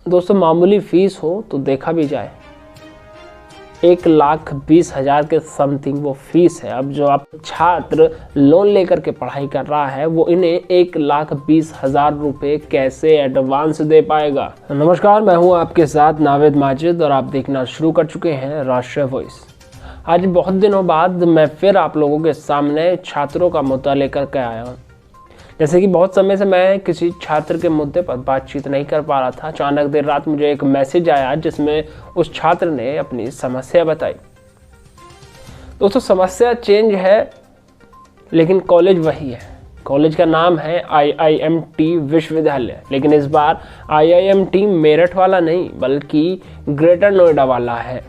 दोस्तों मामूली फीस हो तो देखा भी जाए, 1,20,000 के समथिंग वो फीस है। अब जो आप छात्र लोन लेकर के पढ़ाई कर रहा है वो इन्हें 1,20,000 रुपये कैसे एडवांस दे पाएगा। नमस्कार, मैं हूं आपके साथ नावेद माजिद और आप देखना शुरू कर चुके हैं राष्ट्रीय वॉइस। आज बहुत दिनों बाद मैं फिर आप लोगों के सामने छात्रों का मुद्दा लेकर के आया हूँ। जैसे कि बहुत समय से मैं किसी छात्र के मुद्दे पर बातचीत नहीं कर पा रहा था, अचानक देर रात मुझे एक मैसेज आया जिसमें उस छात्र ने अपनी समस्या बताई। दोस्तों समस्या चेंज है लेकिन कॉलेज वही है। कॉलेज का नाम है IIMT विश्वविद्यालय, लेकिन इस बार IIMT मेरठ वाला नहीं बल्कि ग्रेटर नोएडा वाला है।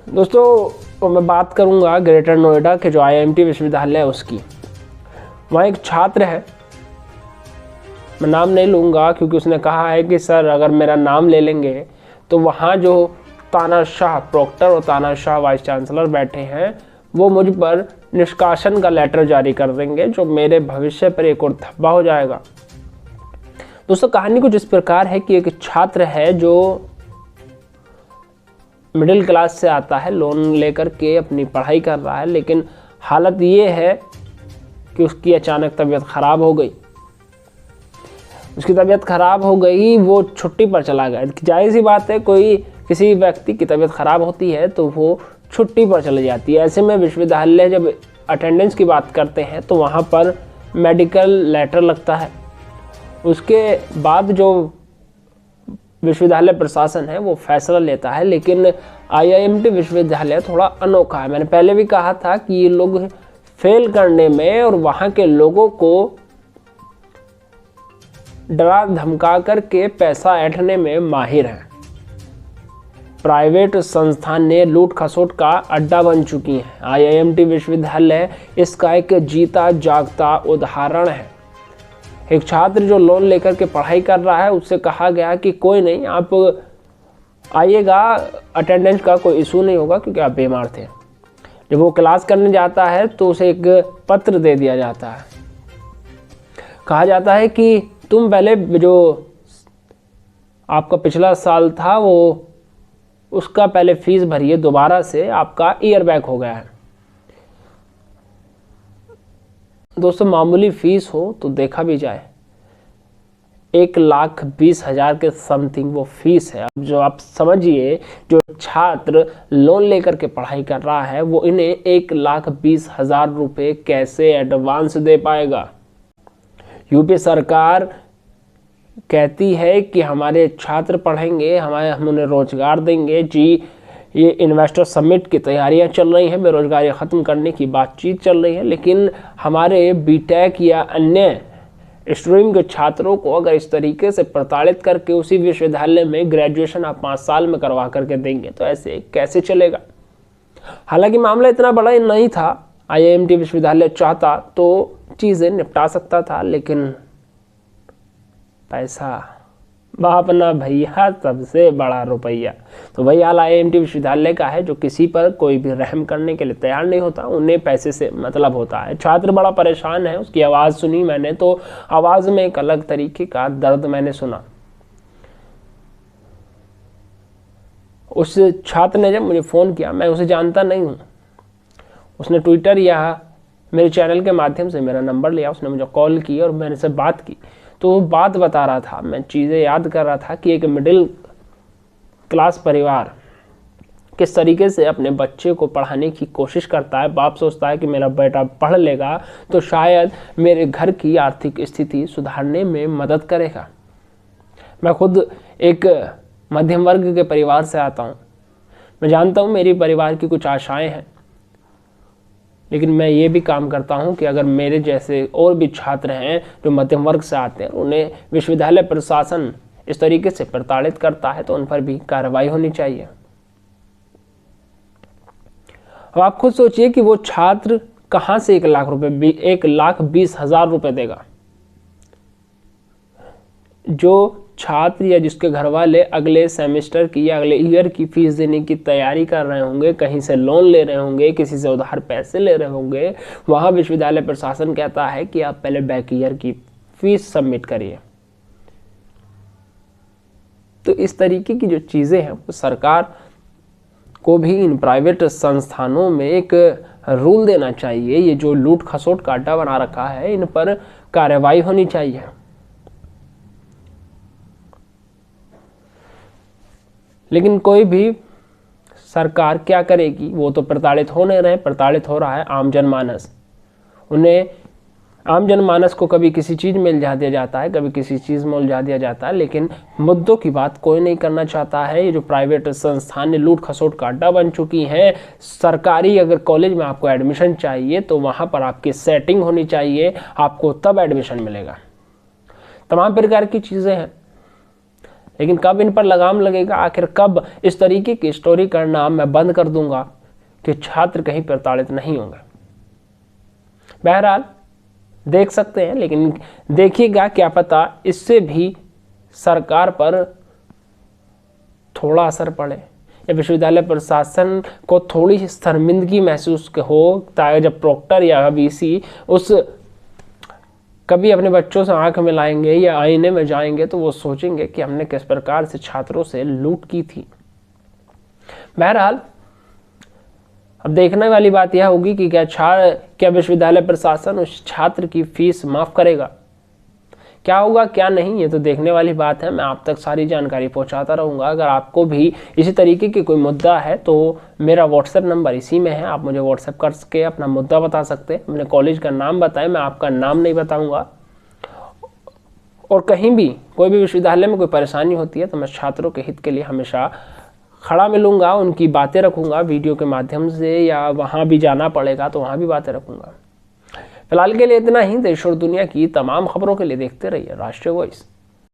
दोस्तों मैं बात करूंगा ग्रेटर नोएडा के जो IIMT विश्वविद्यालय है उसकी। वहाँ एक छात्र है, मैं नाम नहीं लूँगा क्योंकि उसने कहा है कि सर अगर मेरा नाम ले लेंगे तो वहाँ जो तानाशाह प्रोक्टर और तानाशाह वाइस चांसलर बैठे हैं वो मुझ पर निष्कासन का लेटर जारी कर देंगे, जो मेरे भविष्य पर एक और धब्बा हो जाएगा। दोस्तों कहानी कुछ इस प्रकार है कि एक छात्र है जो मिडिल क्लास से आता है, लोन लेकर के अपनी पढ़ाई कर रहा है, लेकिन हालत ये है कि उसकी अचानक तबीयत ख़राब हो गई। उसकी तबीयत ख़राब हो गई, वो छुट्टी पर चला गया। जाहिर सी बात है, कोई किसी व्यक्ति की तबीयत ख़राब होती है तो वो छुट्टी पर चली जाती है। ऐसे में विश्वविद्यालय जब अटेंडेंस की बात करते हैं तो वहाँ पर मेडिकल लेटर लगता है। उसके बाद जो विश्वविद्यालय प्रशासन है वो फैसला लेता है, लेकिन IIMT विश्वविद्यालय थोड़ा अनोखा है। मैंने पहले भी कहा था कि ये लोग फेल करने में और वहाँ के लोगों को डरा धमका करके पैसा ऐंठने में माहिर हैं। प्राइवेट संस्थान ने लूट खसोट का अड्डा बन चुकी हैं। IIMT विश्वविद्यालय इसका एक जीता जागता उदाहरण है। एक छात्र जो लोन लेकर के पढ़ाई कर रहा है उससे कहा गया कि कोई नहीं, आप आइएगा, अटेंडेंस का कोई इशू नहीं होगा क्योंकि आप बीमार थे। जब वो क्लास करने जाता है तो उसे एक पत्र दे दिया जाता है। कहा जाता है कि तुम पहले जो आपका पिछला साल था वो उसका पहले फीस भरिए, दोबारा से आपका ईयर बैक हो गया है। दोस्तों मामूली फीस हो तो देखा भी जाए, 1,20,000 के समथिंग वो फीस है। अब जो आप समझिए, जो छात्र लोन लेकर के पढ़ाई कर रहा है वो इन्हें 1,20,000 रुपये कैसे एडवांस दे पाएगा। यूपी सरकार कहती है कि हमारे छात्र पढ़ेंगे, हम उन्हें रोजगार देंगे। जी, ये इन्वेस्टर समिट की तैयारियां चल रही हैं, बेरोजगारी ख़त्म करने की बातचीत चल रही है, लेकिन हमारे बीटेक या अन्य स्ट्रीम के छात्रों को अगर इस तरीके से प्रताड़ित करके उसी विश्वविद्यालय में ग्रेजुएशन आप 5 साल में करवा करके देंगे तो ऐसे कैसे चलेगा। हालांकि मामला इतना बड़ा ही नहीं था, IIMT विश्वविद्यालय चाहता तो चीज़ें निपटा सकता था, लेकिन पैसा बाप ना भैया, सबसे बड़ा रुपया। तो वही हाल IIMT विश्वविद्यालय का है, जो किसी पर कोई भी रहम करने के लिए तैयार नहीं होता, उन्हें पैसे से मतलब होता है। छात्र बड़ा परेशान है, उसकी आवाज़ सुनी मैंने तो आवाज़ में एक अलग तरीके का दर्द मैंने सुना। उस छात्र ने जब मुझे फ़ोन किया, मैं उसे जानता नहीं हूँ, उसने ट्विटर या मेरे चैनल के माध्यम से मेरा नंबर लिया, उसने मुझे कॉल की और मैंने से बात की। तो वो बात बता रहा था, मैं चीज़ें याद कर रहा था कि एक मिडिल क्लास परिवार किस तरीके से अपने बच्चे को पढ़ाने की कोशिश करता है। बाप सोचता है कि मेरा बेटा पढ़ लेगा तो शायद मेरे घर की आर्थिक स्थिति सुधारने में मदद करेगा। मैं खुद एक मध्यम वर्ग के परिवार से आता हूँ, मैं जानता हूँ मेरी परिवार की कुछ आशाएं हैं, लेकिन मैं ये भी काम करता हूँ कि अगर मेरे जैसे और भी छात्र हैं जो मध्यम वर्ग से आते हैं, उन्हें विश्वविद्यालय प्रशासन इस तरीके से प्रताड़ित करता है तो उन पर भी कार्रवाई होनी चाहिए। अब आप खुद सोचिए कि वो छात्र कहाँ से 1,20,000 रुपये देगा। जो छात्र या जिसके घर वाले अगले सेमेस्टर की या अगले ईयर की फीस देने की तैयारी कर रहे होंगे, कहीं से लोन ले रहे होंगे, किसी से उधार पैसे ले रहे होंगे, वहाँ विश्वविद्यालय प्रशासन कहता है कि आप पहले बैक ईयर की फीस सबमिट करिए। इस तरीके की जो चीज़ें हैं वो सरकार को भी इन प्राइवेट संस्थानों में एक रूल देना चाहिए। ये जो लूट खसोट का अड्डा बना रखा है, इन पर कार्रवाई होनी चाहिए। लेकिन कोई भी सरकार क्या करेगी, वो तो प्रताड़ित हो नहीं रहे, प्रताड़ित हो रहा है आम जनमानस। उन्हें आम जनमानस को कभी किसी चीज़ में उलझा दिया जाता है, कभी किसी चीज़ में उलझा दिया जाता है, लेकिन मुद्दों की बात कोई नहीं करना चाहता है। ये जो प्राइवेट संस्थान लूट खसोट का अड्डा बन चुकी हैं, सरकारी अगर कॉलेज में आपको एडमिशन चाहिए तो वहाँ पर आपकी सेटिंग होनी चाहिए, आपको तब एडमिशन मिलेगा। तमाम प्रकार की चीज़ें हैं, लेकिन कब इन पर लगाम लगेगा, आखिर कब इस तरीके की स्टोरी करना मैं बंद कर दूंगा कि छात्र कहीं प्रताड़ित नहीं होंगे। बहरहाल देख सकते हैं, लेकिन देखिएगा क्या पता इससे भी सरकार पर थोड़ा असर पड़े या विश्वविद्यालय प्रशासन को थोड़ी शर्मिंदगी महसूस हो, ताकि जब प्रोक्टर या वीसी उस कभी अपने बच्चों से आंख मिलाएंगे या आईने में जाएंगे तो वो सोचेंगे कि हमने किस प्रकार से छात्रों से लूट की थी। बहरहाल अब देखने वाली बात यह होगी कि क्या विश्वविद्यालय प्रशासन उस छात्र की फीस माफ करेगा, क्या होगा क्या नहीं, ये तो देखने वाली बात है। मैं आप तक सारी जानकारी पहुंचाता रहूँगा। अगर आपको भी इसी तरीके की कोई मुद्दा है तो मेरा व्हाट्सएप नंबर इसी में है, आप मुझे व्हाट्सएप करके अपना मुद्दा बता सकते हैं। अपने कॉलेज का नाम बताएं, मैं आपका नाम नहीं बताऊँगा। और कहीं भी कोई भी विश्वविद्यालय में कोई परेशानी होती है तो मैं छात्रों के हित के लिए हमेशा खड़ा मिलूँगा, उनकी बातें रखूँगा वीडियो के माध्यम से, या वहाँ भी जाना पड़ेगा तो वहाँ भी बातें रखूँगा। फिलहाल के लिए इतना ही। देश और दुनिया की तमाम खबरों के लिए देखते रहिए राष्ट्रीय वॉइस।